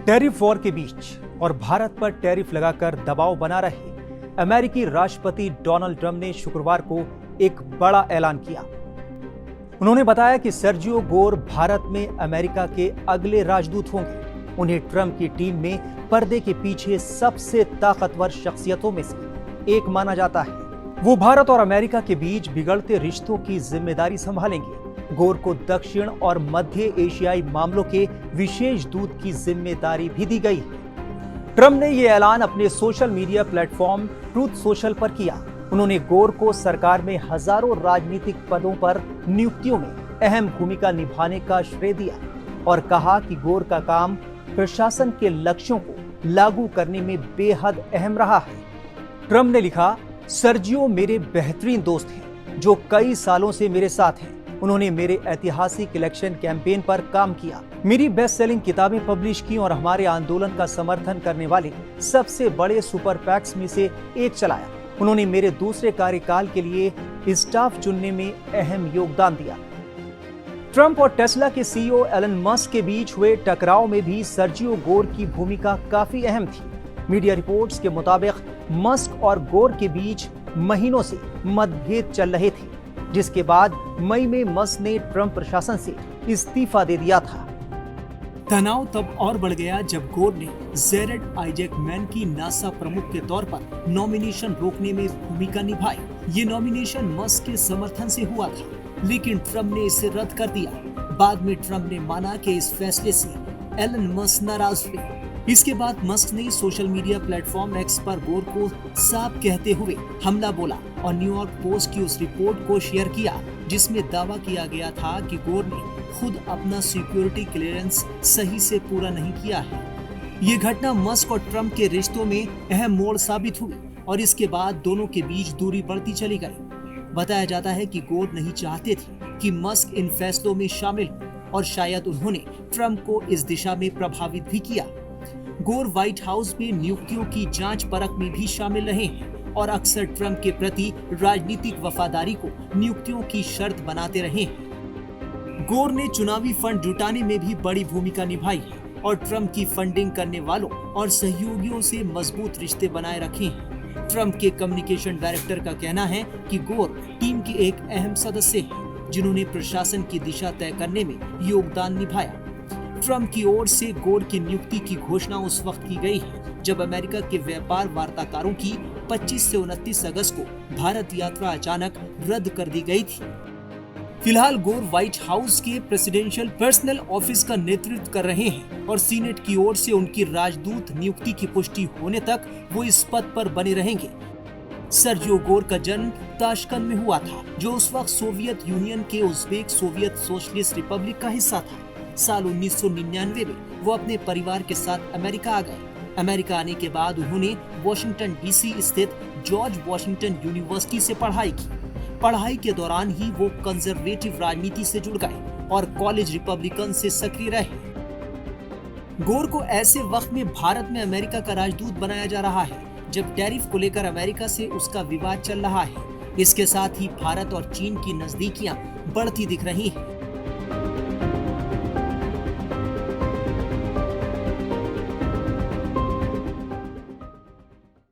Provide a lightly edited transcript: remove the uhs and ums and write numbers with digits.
Tariff war के बीच और भारत पर टैरिफ लगाकर दबाव बना रहे अमेरिकी राष्ट्रपति डोनाल्ड ट्रंप ने शुक्रवार को एक बड़ा ऐलान किया। उन्होंने बताया कि सर्जियो गोर भारत में अमेरिका के अगले राजदूत होंगे। उन्हें ट्रंप की टीम में पर्दे के पीछे सबसे ताकतवर शख्सियतों में से एक माना जाता है। वो भारत और अमेरिका के बीच बिगड़ते रिश्तों की जिम्मेदारी संभालेंगे। गोर को दक्षिण और मध्य एशियाई मामलों के विशेष दूत की जिम्मेदारी भी दी गई है। ट्रंप ने यह ऐलान अपने social media platform truth social पर किया। उन्होंने गोर को सरकार में हजारों राजनीतिक पदों पर नियुक्तियों में अहम भूमिका निभाने का श्रेय दिया और कहा कि गोर का काम प्रशासन के लक्ष्यों को लागू करने में बेहद अहम रहा है। ट्रंप ने लिखा, सर्जियो मेरे बेहतरीन दोस्त हैं जो कई सालों से मेरे साथ हैं। उन्होंने मेरे ऐतिहासिक इलेक्शन कैंपेन पर काम किया, मेरी बेस्ट सेलिंग किताबें पब्लिश की और हमारे आंदोलन का समर्थन करने वाले सबसे बड़े सुपर पैक्स में से एक चलाया। उन्होंने मेरे दूसरे कार्यकाल के लिए स्टाफ चुनने में अहम योगदान दिया। ट्रंप और टेस्ला के सीईओ एलन मस्क के बीच हुए टकराव में भी सर्जियो गोर की भूमिका काफी अहम थी। मीडिया रिपोर्ट्स के मुताबिक मस्क और गोर के बीच महीनों से मतभेद चल रहे थे, जिसके बाद मई में मस्क ने ट्रंप प्रशासन से इस्तीफा दे दिया था। तनाव तब और बढ़ गया जब गोर ने जेरेड आइजैकमैन की नासा प्रमुख के तौर पर नॉमिनेशन रोकने में भूमिका निभाई। ये नॉमिनेशन मस्क के समर्थन से हुआ था, लेकिन ट्रंप ने इसे रद्द कर दिया। बाद में ट्रंप ने माना कि इस फैसले से एलन मस्क नाराज हुए। इसके बाद मस्क ने सोशल मीडिया प्लेटफॉर्म एक्स पर गोर को साफ कहते हुए हमला बोला और न्यूयॉर्क पोस्ट की उस रिपोर्ट को शेयर किया जिसमें दावा किया गया था कि गोर ने खुद अपना सिक्योरिटी क्लियरेंस सही से पूरा नहीं किया है। ये घटना मस्क और ट्रंप के रिश्तों में अहम मोड़ साबित हुई और इसके बाद दोनों के बीच दूरी बढ़ती चली गई। बताया जाता है कि गोर नहीं चाहते थे कि मस्क इन फैसलों में शामिल हो और शायद उन्होंने ट्रंप को इस दिशा में प्रभावित भी किया। गोर व्हाइट हाउस में नियुक्तियों की जांच परख में भी शामिल रहे हैं और अक्सर ट्रंप के प्रति राजनीतिक वफादारी को नियुक्तियों की शर्त बनाते रहे हैं। गोर ने चुनावी फंड जुटाने में भी बड़ी भूमिका निभाई है और ट्रंप की फंडिंग करने वालों और सहयोगियों से मजबूत रिश्ते बनाए रखे हैं। ट्रंप के कम्युनिकेशन डायरेक्टर का कहना है कि गोर टीम के एक अहम सदस्य हैं, जिन्होंने प्रशासन की दिशा तय करने में योगदान निभाया। ट्रंप की ओर से गोर की नियुक्ति की घोषणा उस वक्त की गई है जब अमेरिका के व्यापार वार्ताकारों की 25 से 29 अगस्त को भारत यात्रा अचानक रद्द कर दी गई थी। फिलहाल गोर व्हाइट हाउस के प्रेसिडेंशियल पर्सनल ऑफिस का नेतृत्व कर रहे हैं और सीनेट की ओर से उनकी राजदूत नियुक्ति की पुष्टि होने तक वो इस पद पर बने रहेंगे। सर्जियो गोर का जन्म ताशकंद में हुआ था, जो उस वक्त सोवियत यूनियन के उज़्बेक सोवियत सोशलिस्ट रिपब्लिक का हिस्सा था। साल 1999 में वो अपने परिवार के साथ अमेरिका आ गए। अमेरिका आने के बाद उन्होंने वॉशिंगटन डीसी स्थित जॉर्ज वॉशिंगटन यूनिवर्सिटी से पढ़ाई की। पढ़ाई के दौरान ही वो कंजर्वेटिव राजनीति से जुड़ गए और कॉलेज रिपब्लिकन से सक्रिय रहे। गोर को ऐसे वक्त में भारत में अमेरिका का राजदूत बनाया जा रहा है जब टैरिफ को लेकर अमेरिका से उसका विवाद चल रहा है। इसके साथ ही भारत और चीन की नजदीकियां बढ़ती दिख रही हैं।